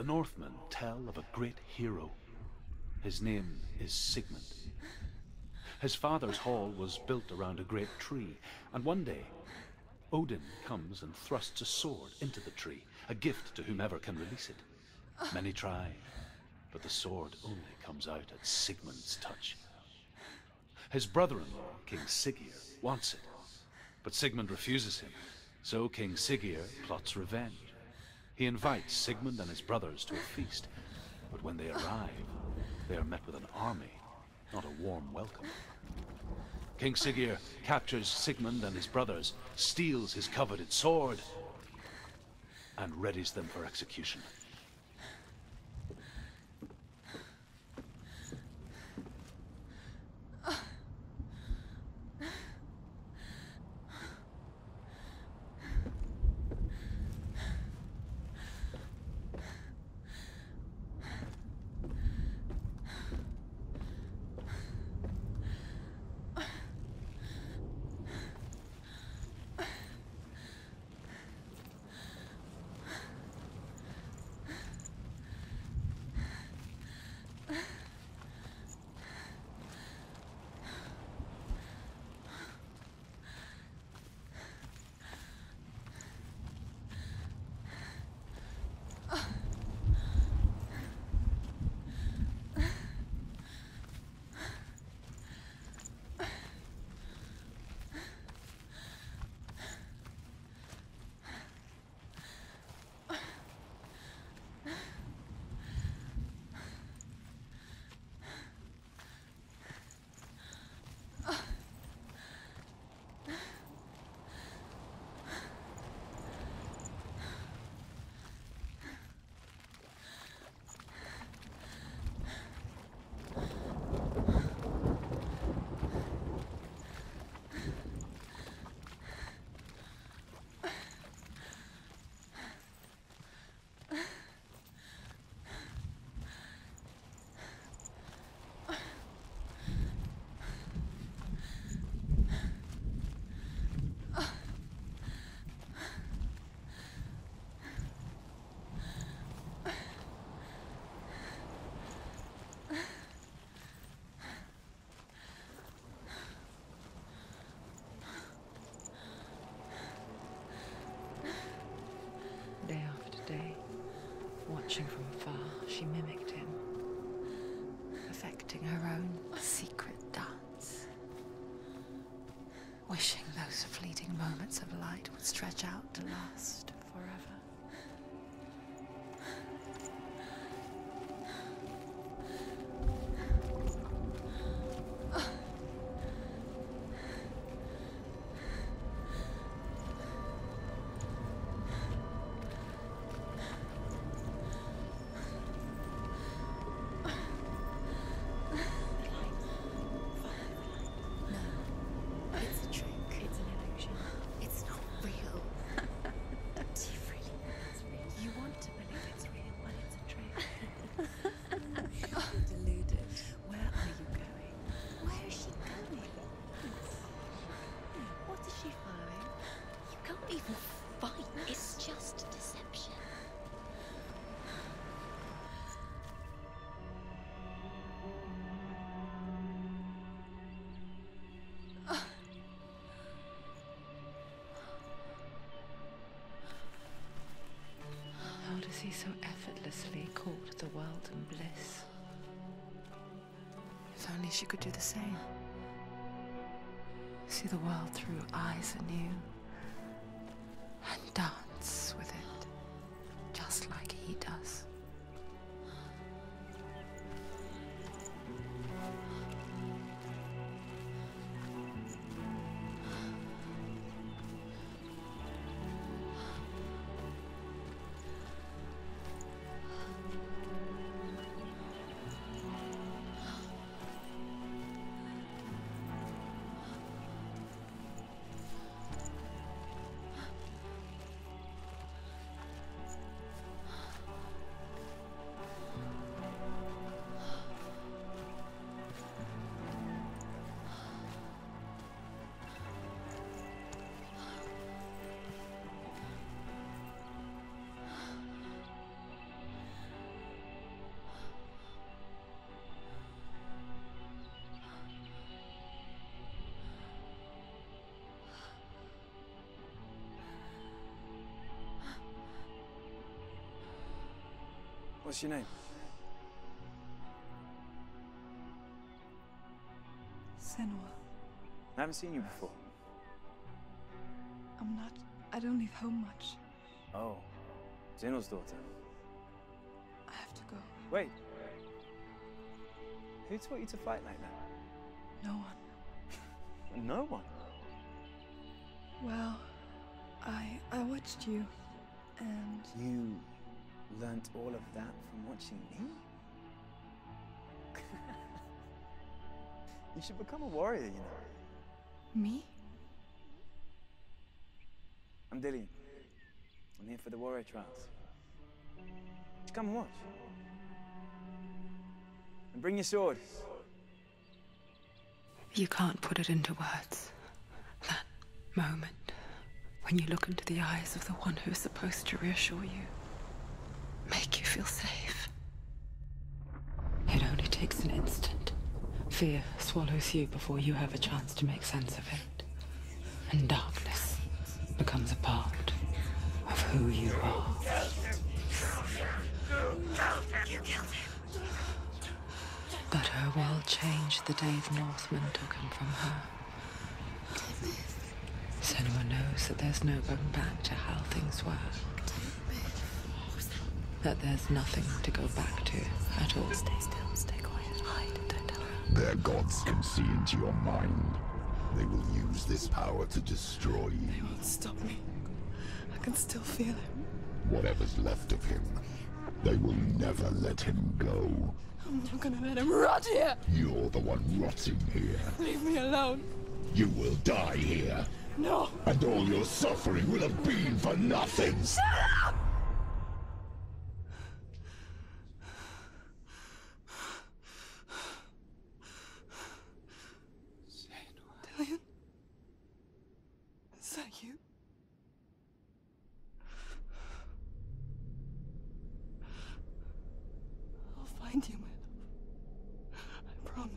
The Northmen tell of a great hero. His name is Sigmund. His father's hall was built around a great tree, and one day, Odin comes and thrusts a sword into the tree, a gift to whomever can release it. Many try, but the sword only comes out at Sigmund's touch. His brother-in-law, King Siggeir, wants it, but Sigmund refuses him, so King Siggeir plots revenge. He invites Sigmund and his brothers to a feast, but when they arrive, they are met with an army, not a warm welcome. King Siggeir captures Sigmund and his brothers, steals his coveted sword, and readies them for execution. Day after day, watching from afar, she mimicked him, perfecting her own secret dance, wishing those fleeting moments of light would stretch out to last forever. He so effortlessly caught the world in bliss. If only she could do the same. See the world through eyes anew and dance with it, just like he does. What's your name? Senua. I haven't seen you before. I don't leave home much. Oh, Zenua's daughter. I have to go. Wait. Who taught you to fight like that? No one. No one? Well, I watched you, and... You learnt all of that from watching me? You should become a warrior, you know. Me? I'm Dillian. I'm here for the warrior trials. Just come and watch. And bring your sword. You can't put it into words. That moment when you look into the eyes of the one who's supposed to reassure you, make you feel safe. It only takes an instant. Fear swallows you before you have a chance to make sense of it. And darkness becomes a part of who you are. You killed him. But her world changed the day the Northmen took him from her. Senua knows that there's no going back to how things were. That there's nothing to go back to at all. Stay still, stay quiet, hide, don't tell her. Their gods can see into your mind. They will use this power to destroy you. They won't stop me. I can still feel him. Whatever's left of him, they will never let him go. I'm not gonna let him rot here! You're the one rotting here. Leave me alone. You will die here. No! And all your suffering will have been for nothing. Shut up! Dillian? Is that you? I'll find you, my love. I promise.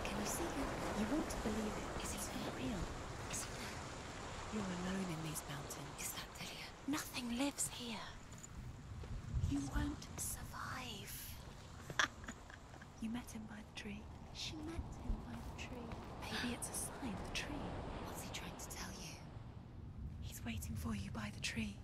Can you see him? You want to believe it. Is he for real? Is he there? You're alone in these mountains. Is that Dillian? Nothing lives here. You won't survive. You met him by the tree. She met him by the tree. Maybe it's a sign, the tree. What's he trying to tell you? He's waiting for you by the tree.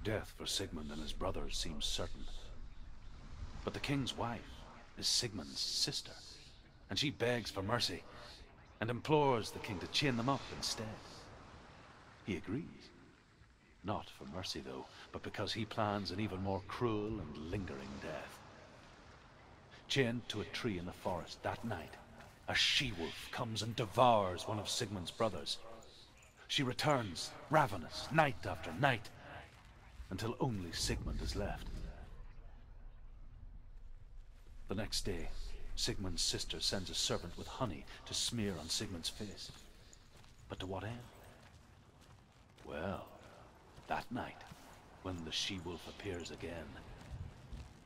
Death for Sigmund and his brothers seems certain. But the king's wife is Sigmund's sister, and she begs for mercy and implores the king to chain them up instead. He agrees. Not for mercy, though, but because he plans an even more cruel and lingering death. Chained to a tree in the forest that night, a she-wolf comes and devours one of Sigmund's brothers. She returns, ravenous, night after night, until only Sigmund is left. The next day, Sigmund's sister sends a servant with honey to smear on Sigmund's face. But to what end? Well, that night, when the she-wolf appears again,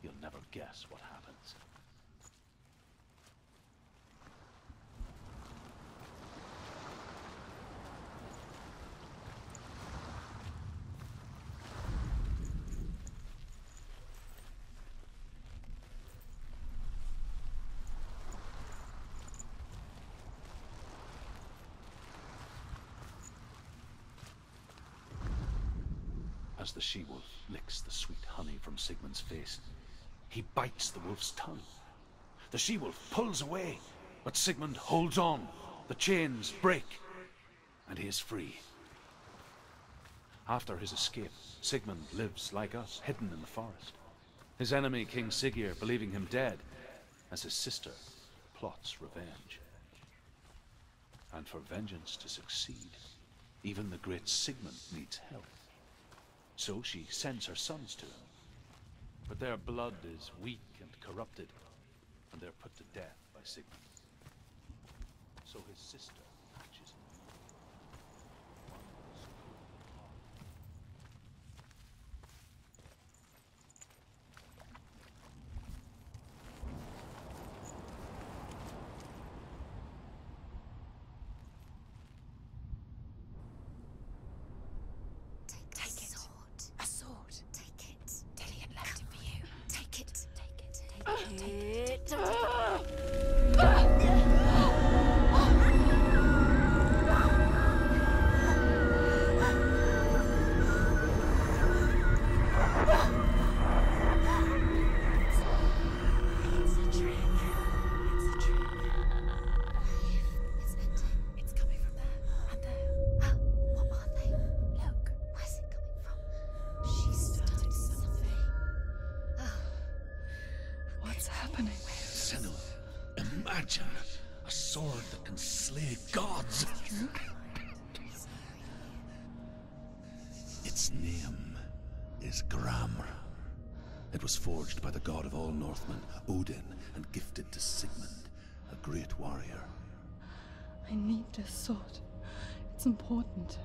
you'll never guess what happens. As the she-wolf licks the sweet honey from Sigmund's face, he bites the wolf's tongue. The she-wolf pulls away, but Sigmund holds on. The chains break, and he is free. After his escape, Sigmund lives like us, hidden in the forest. His enemy, King Siggeir, believing him dead, as his sister plots revenge. And for vengeance to succeed, even the great Sigmund needs help. So she sends her sons to him. But their blood is weak and corrupted, and they're put to death by Sigmund. So his sister hatches him. Senua, imagine a sword that can slay gods. Its name is Gramr. It was forged by the god of all Northmen, Odin, and gifted to Sigmund, a great warrior. I need this sword. It's important.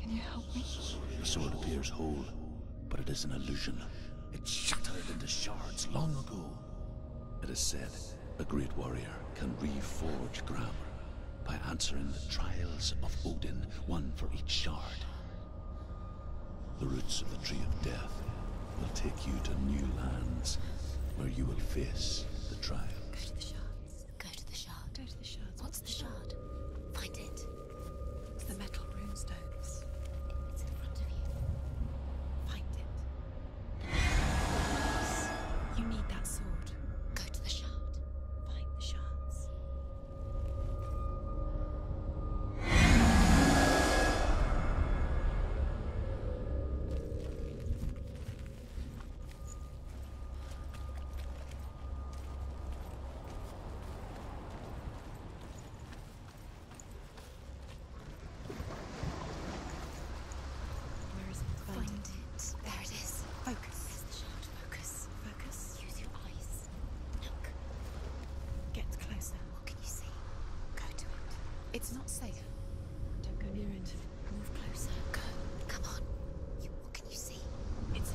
Can you help me? The sword appears whole, but it is an illusion. It shattered into shards long ago. It is said a great warrior can reforge Gramr by answering the trials of Odin, one for each shard. The roots of the Tree of Death will take you to new lands where you will face the trial. Go to the shards. Go to the shard. Go to the shards. What's the shard? Find it. It's the metal runestones. It's in front of you. Find it. You need that sword. Go to the shard. Find the shards. Where is it? Find it. There it is. Focus. There's the shard. Focus. Focus. Use your eyes. Look. Get closer. What can you see? Go to it. It's not safe. Don't go near it. Move closer. Go. Come on. What can you see? It's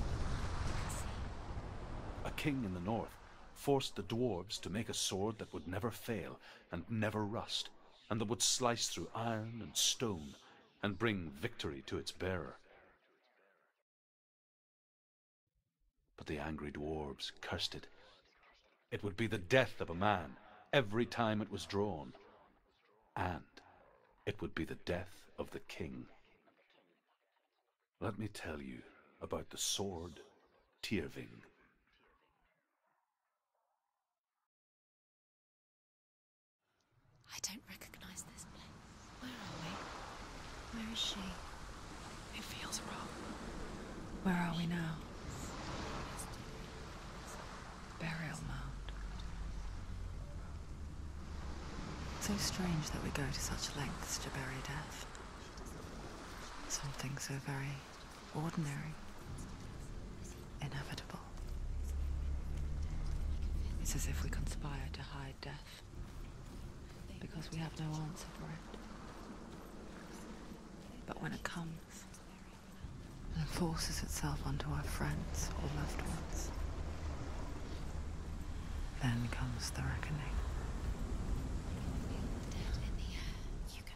A king in the north forced the dwarves to make a sword that would never fail and never rust, and that would slice through iron and stone and bring victory to its bearer. But the angry dwarves cursed it. It would be the death of a man every time it was drawn, and it would be the death of the king. Let me tell you about the sword Tyrving. I don't recognize this place. Where are we? Where is she? It feels wrong. Where are we now? Burial mound. So strange that we go to such lengths to bury death. Something so very ordinary. inevitable. It's as if we conspire to hide death, because we have no answer for it. But when it comes, and forces itself onto our friends or loved ones, then comes the reckoning.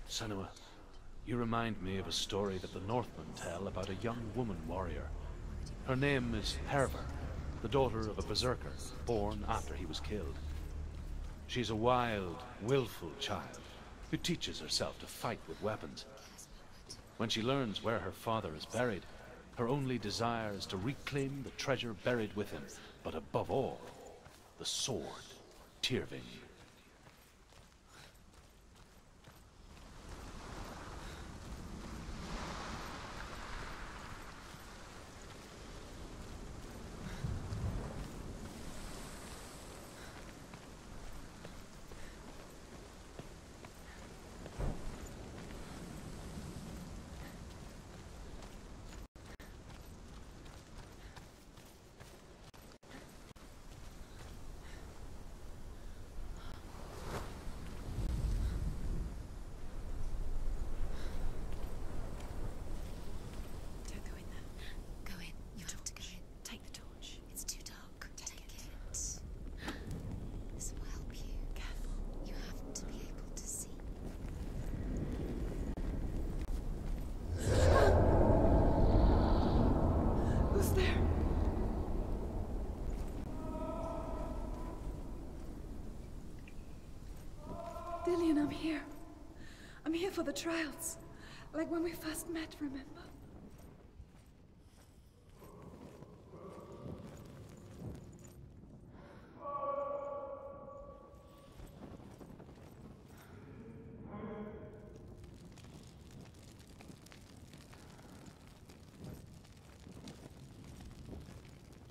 Senua, you remind me of a story that the Northmen tell about a young woman warrior. Her name is Herver, the daughter of a berserker, born after he was killed. She's a wild, willful child who teaches herself to fight with weapons. When she learns where her father is buried, her only desire is to reclaim the treasure buried with him, but above all, the sword, Tyrving. Dillian, I'm here. I'm here for the trials. Like when we first met, remember?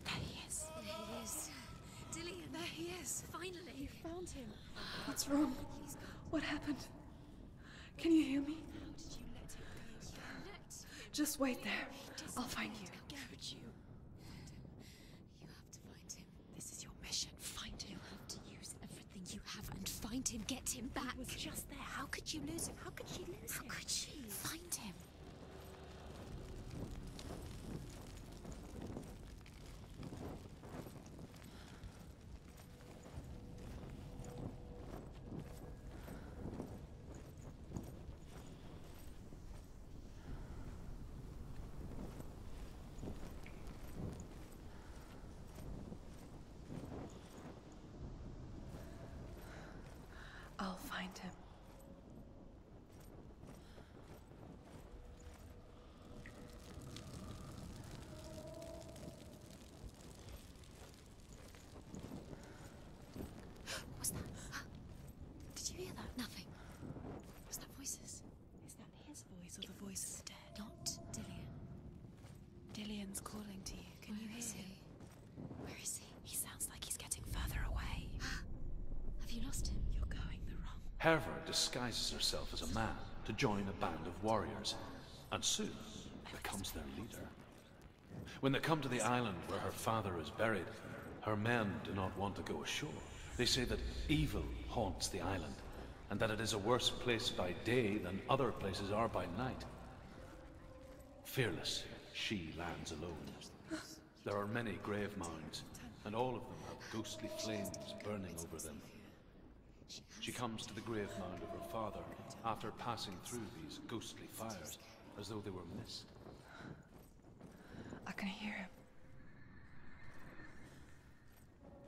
There he is. There he is. Dillian, there he is. Finally. You found him. What's wrong? What happened? Can you hear me? How did you let him be? Just wait there. I'll find you. How could you? You have to find him. This is your mission. Find him. You have to use everything you have and find him. Get him back. He was just there. How could you lose him? How could she lose him? How could she? Find him. I'll find him. What was that? Did you hear that? Nothing. Was that voices? Is that his voice or the voice of the dead? Not Dillian. Dillian's calling to you. Can you Where hear is him? he? Where is he? He sounds like he's getting further away. Have you lost him? You're going the wrong way. Herver disguises herself as a man to join a band of warriors, and soon becomes their leader. When they come to the island where her father is buried, her men do not want to go ashore. They say that evil haunts the island, and that it is a worse place by day than other places are by night. Fearless, she lands alone. There are many grave mounds, and all of them have ghostly flames burning over them. She comes to the grave mound of her father after passing through these ghostly fires, as though they were mist. I can hear him.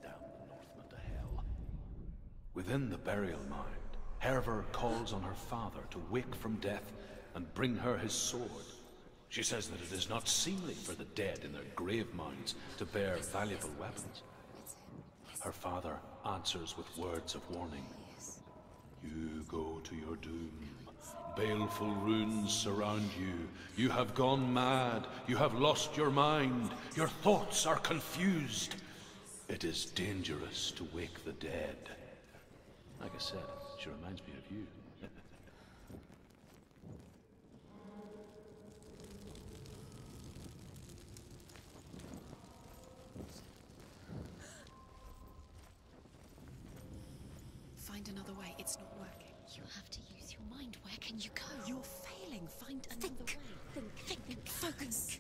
Down the Northman to hell. Within the burial mound, Herver calls on her father to wake from death and bring her his sword. She says that it is not seemly for the dead in their grave mounds to bear valuable weapons. Her father answers with words of warning. You go to your doom. Baleful runes surround you. You have gone mad. You have lost your mind. Your thoughts are confused. It is dangerous to wake the dead. Like I said, she reminds me of you. find another way. It's not working. You have to use your mind. Where can you go? You're failing. Find another way. Think. Focus.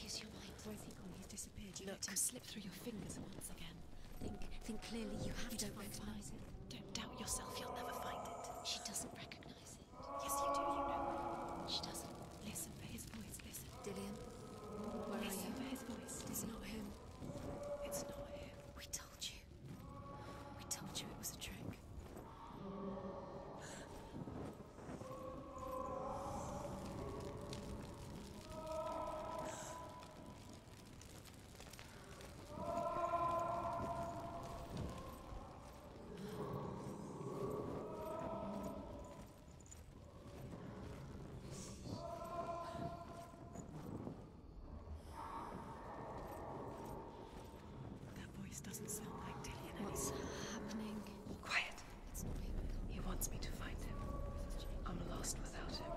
Use your mind. Where's he gone? He's disappeared. You let him slip through your fingers once again. Think clearly. You have to don't find recognize it. Don't doubt yourself. You'll never find it. She doesn't recognize it. Yes, you do. You know. She doesn't. Listen for his voice. Listen. Dillian, where are Listen you? for his voice. It's not him. It's not him. We told you. We told you it was a trick. That voice doesn't sound like Dillian. What's happening? Quiet. It's not him. He wants me to find him. I'm lost without him.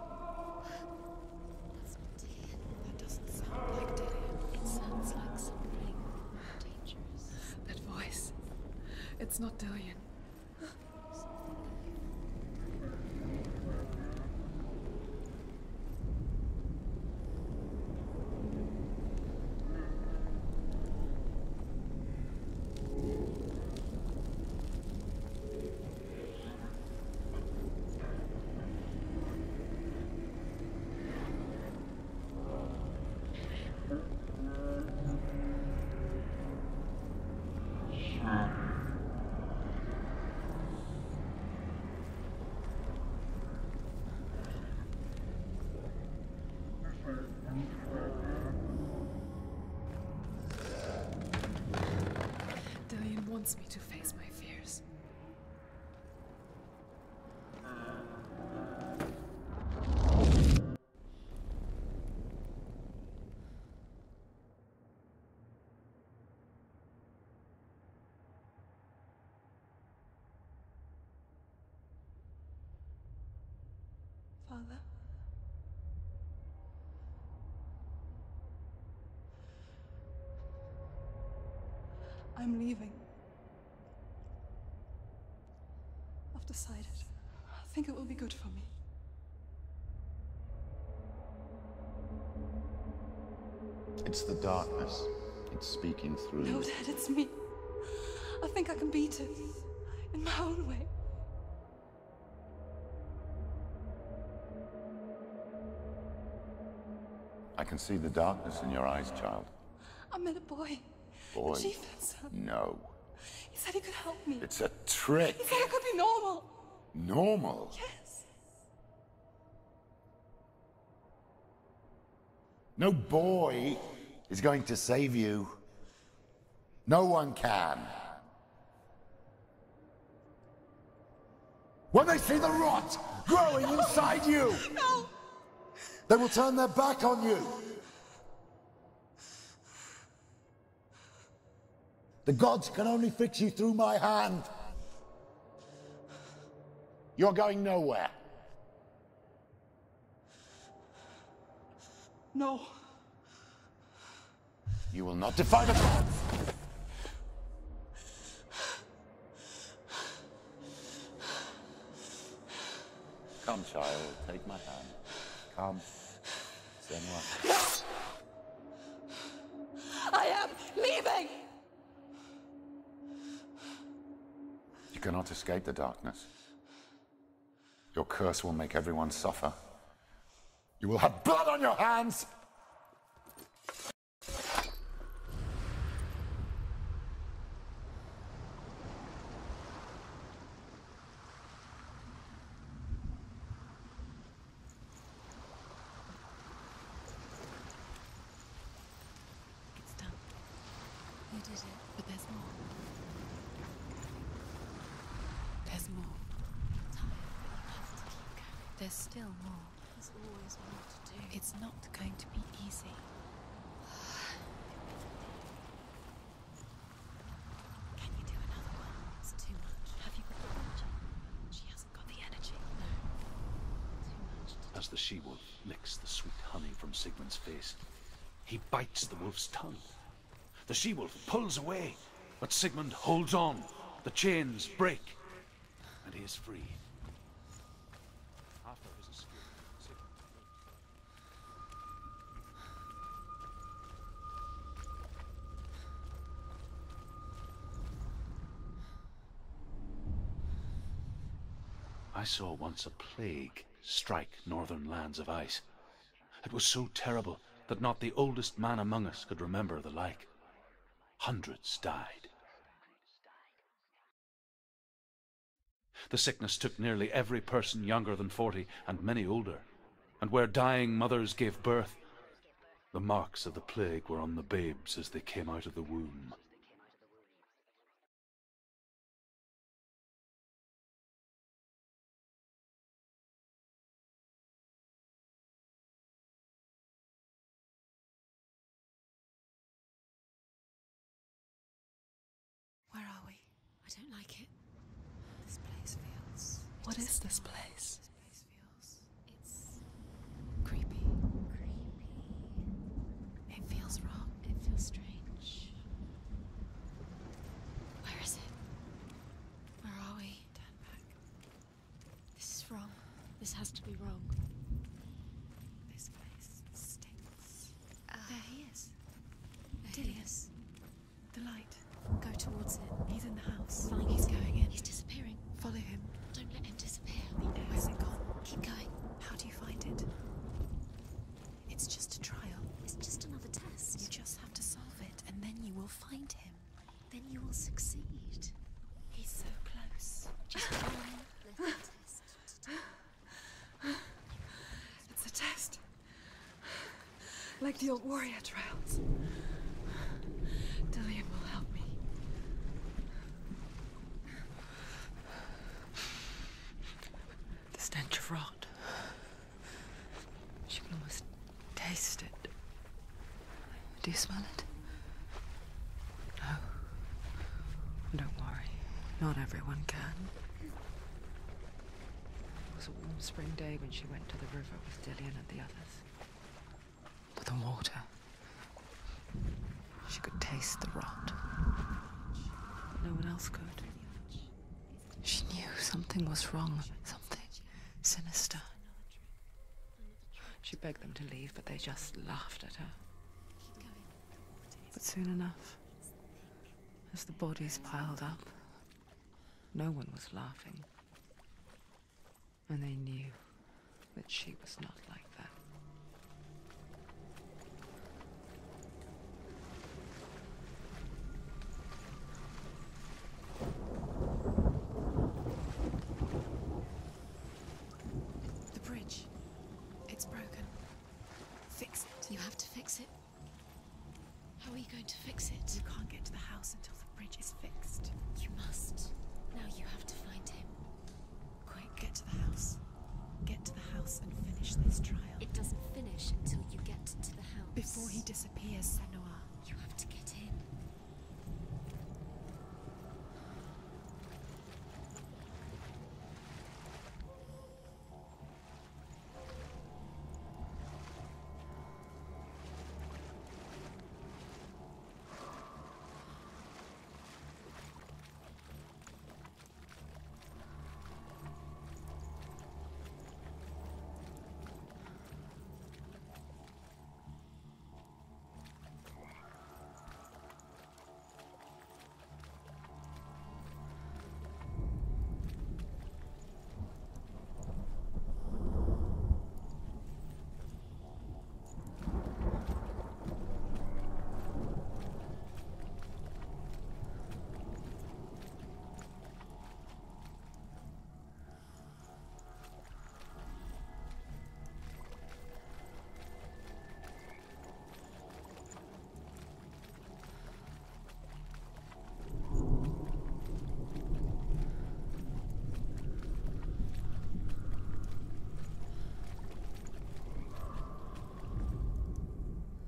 That's not Dillian. That doesn't sound like Dillian. It sounds like something dangerous. That voice. It's not Dillian. Dillian wants me to face my fears. Father? I'm leaving. I've decided. I think it will be good for me. It's the darkness. It's speaking through No, you. Dad, it's me. I think I can beat it. In my own way. I can see the darkness in your eyes, child. I met a boy. Boy. The chief and son. No. He said he could help me. It's a trick. He said I could be normal. Normal. Yes. No boy is going to save you. No one can. When they see the rot growing inside you, No! they will turn their back on you. The gods can only fix you through my hand. You're going nowhere. No. You will not defy the gods. Come, child, take my hand. Come. Senua. I am leaving! You cannot escape the darkness. Your curse will make everyone suffer. You will have blood on your hands! It's done. You did it. But there's more. There's more. There's still more. There's always more to do. It's not going to be easy. Can you do another one? It's too much. Have you got the energy? She hasn't got the energy. No. Too much to do. As the she-wolf licks the sweet honey from Sigmund's face, he bites the wolf's tongue. The she-wolf pulls away, but Sigmund holds on. The chains break. and he is free. After his escape, Sigmund I saw once a plague strike northern lands of ice. It was so terrible that not the oldest man among us could remember the like. Hundreds died. The sickness took nearly every person younger than 40 and many older, and where dying mothers gave birth, the marks of the plague were on the babes as they came out of the womb. Where are we? I don't like it. This place feels... What is this place? This place feels... It's... creepy. It feels wrong. It feels strange. Where is it? Where are we? Turn back. This is wrong. This has to be wrong. This place stinks. There he is. Dilius. The light. Go towards it. He's in the house. Fine, he's going in. He's disappearing. Follow him. Don't let him disappear. Where's it gone? Keep going. How do you find it? It's just a trial. It's just another test. You just have to solve it, and then you will find him. Then you will succeed. He's so close. Just one little test to do. It's a test. Like the old warrior trials. Dillian will help me. The stench of rot. She can almost taste it. Do you smell it? No. Don't worry. Not everyone can. It was a warm spring day when she went to the river with Dillian and the others. But the water... she could taste the rot. No one else could. She knew something was wrong, something sinister. She begged them to leave, but they just laughed at her. But soon enough, as the bodies piled up, no one was laughing. And they knew that she was not like that. The bridge. It's broken. Fix it. You have to fix it. How are you going to fix it? You can't get to the house until the bridge is fixed. You must. Now you have to find him. Quick, get to the house. Get to the house and finish this trial. It doesn't finish until you get to the house. Before he disappears, Senua. You have to get in.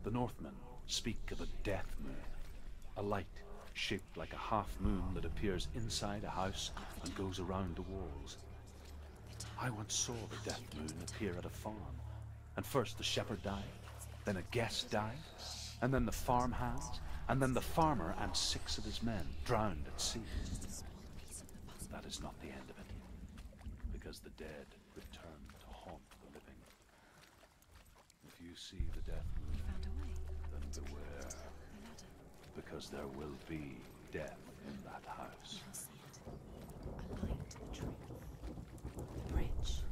The Northmen speak of a death moon, a light shaped like a half moon that appears inside a house and goes around the walls. I once saw the death moon appear at a farm, and first the shepherd died, then a guest died, and then the farmhands, and then the farmer and 6 of his men drowned at sea. That is not the end of it. because the dead return to haunt the living. If you see the death moon, You found a way. then beware, The ladder. because there will be death in that house. You can see it. A light to the truth. The bridge.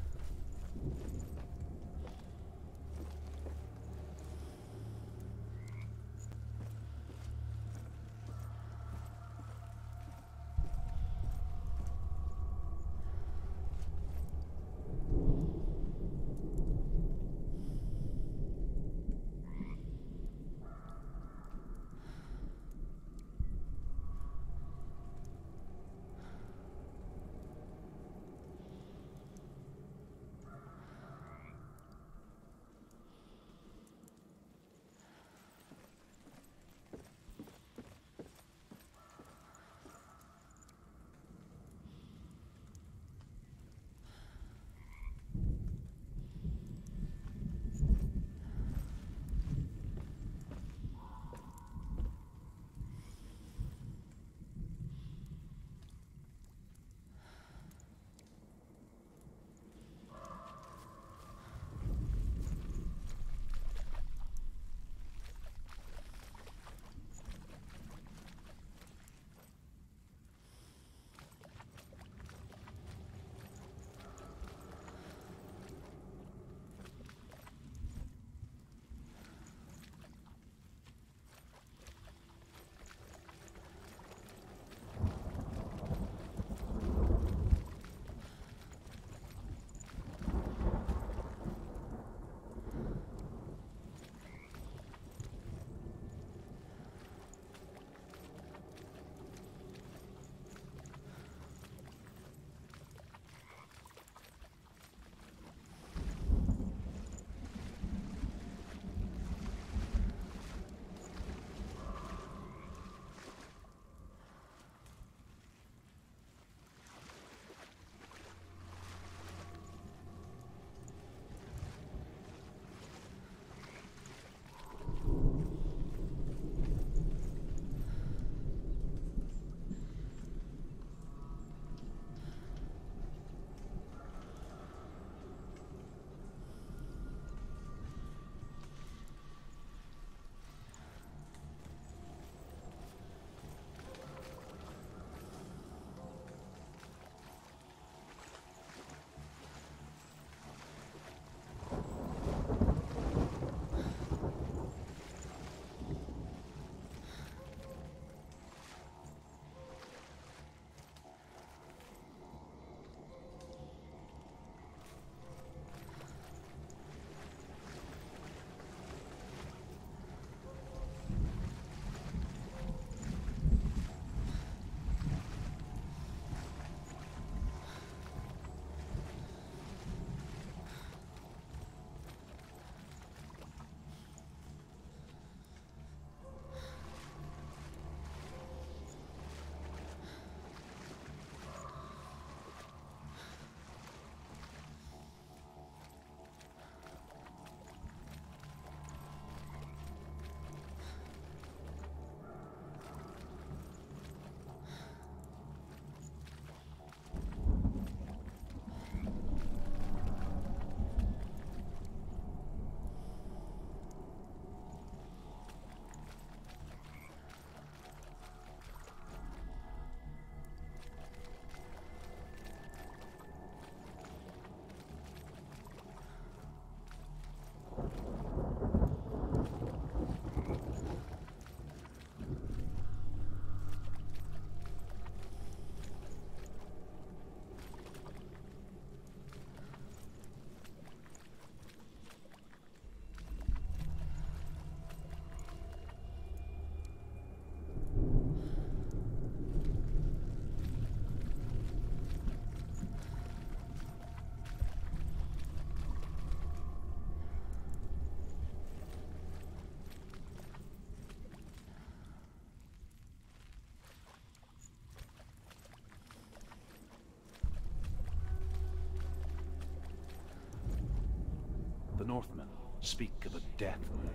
The Northmen speak of a death moon,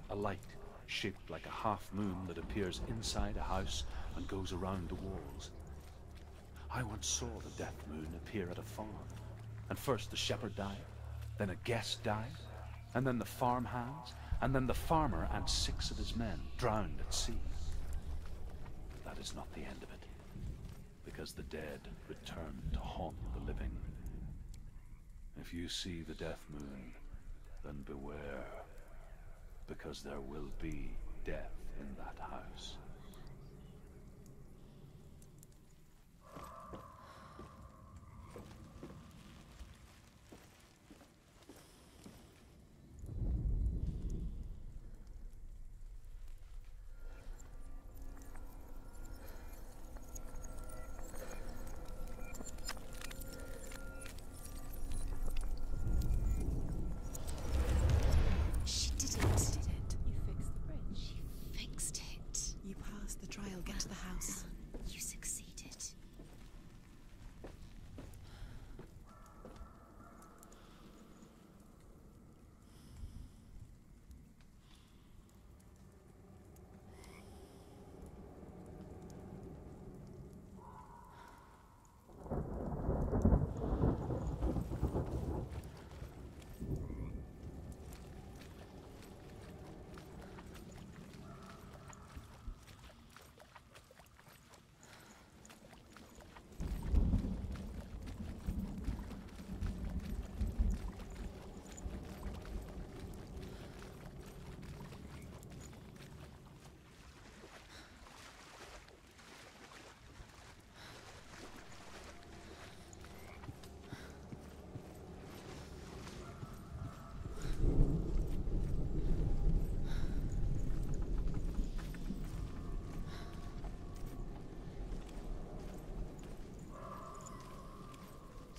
a light shaped like a half moon that appears inside a house and goes around the walls. I once saw the death moon appear at a farm, And first the shepherd died, then a guest died, and then the farmhands, and then the farmer and 6 of his men drowned at sea. But that is not the end of it, because the dead return to haunt the living. If you see the death moon, then beware, because there will be death in that house.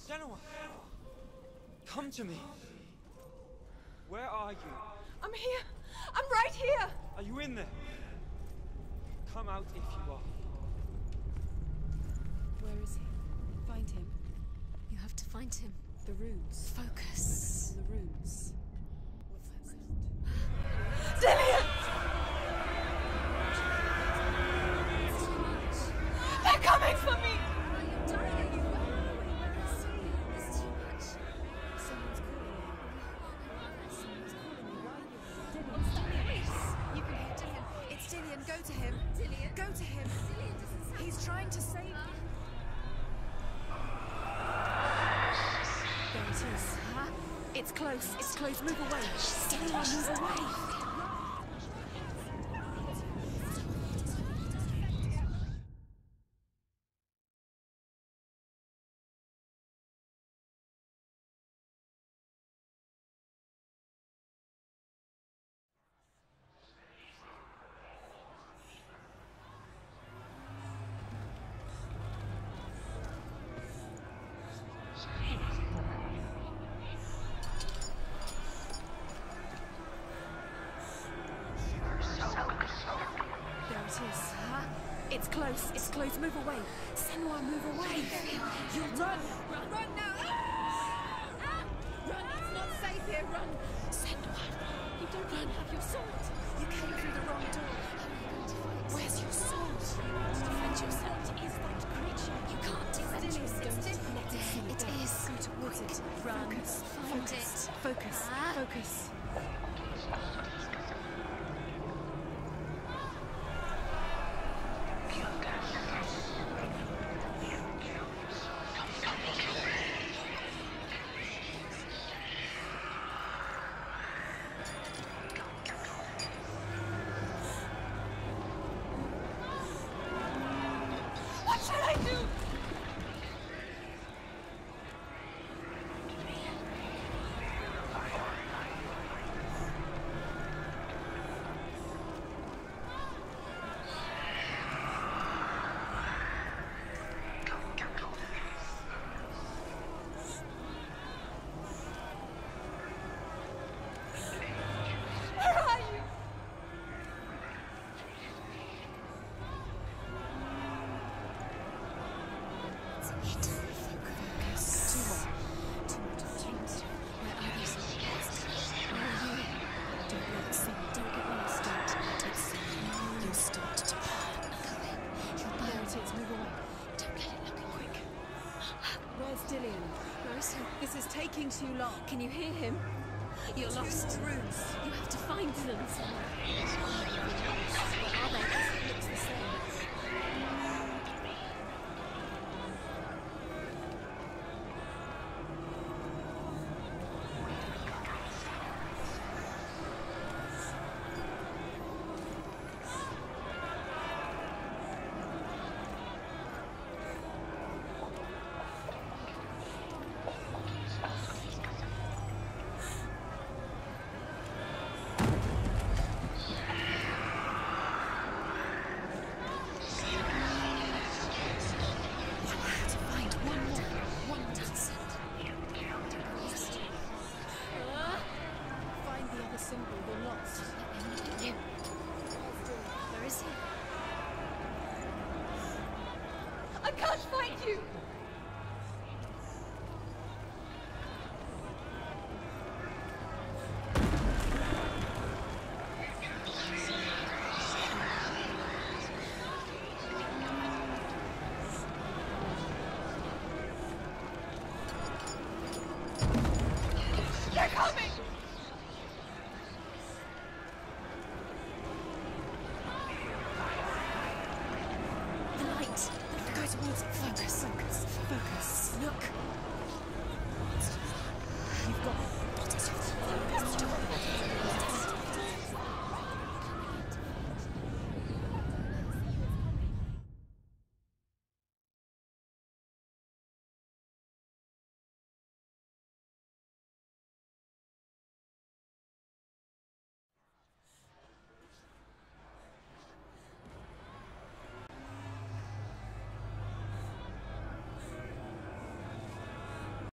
Senua! Come to me! Where are you? I'm here! I'm right here! Are you in there? Come out if you are. Where is he? Find him. You have to find him. The runes. Focus. The runes. Dillian! They're coming for me! Go to him. Go to him. He's trying to save you. There it is. Huh? It's close. It's close. Move away. Senua, move away. It's close. It's close. Move away. Senua, move away. You'll run. Run now. Run. It's not safe here. Run. Senua, you don't even have your sword. You came through the wrong door. How are you going to fight? Where's your sword? You must defend yourself. It is that creature. You can't defend yourself. It is. Go towards it. Run. Find it. Focus. Focus. Where is he? This is taking too long. Can you hear him? You're lost. 2 more rooms. You have to find them. What are they? It looks the same. I can't find you!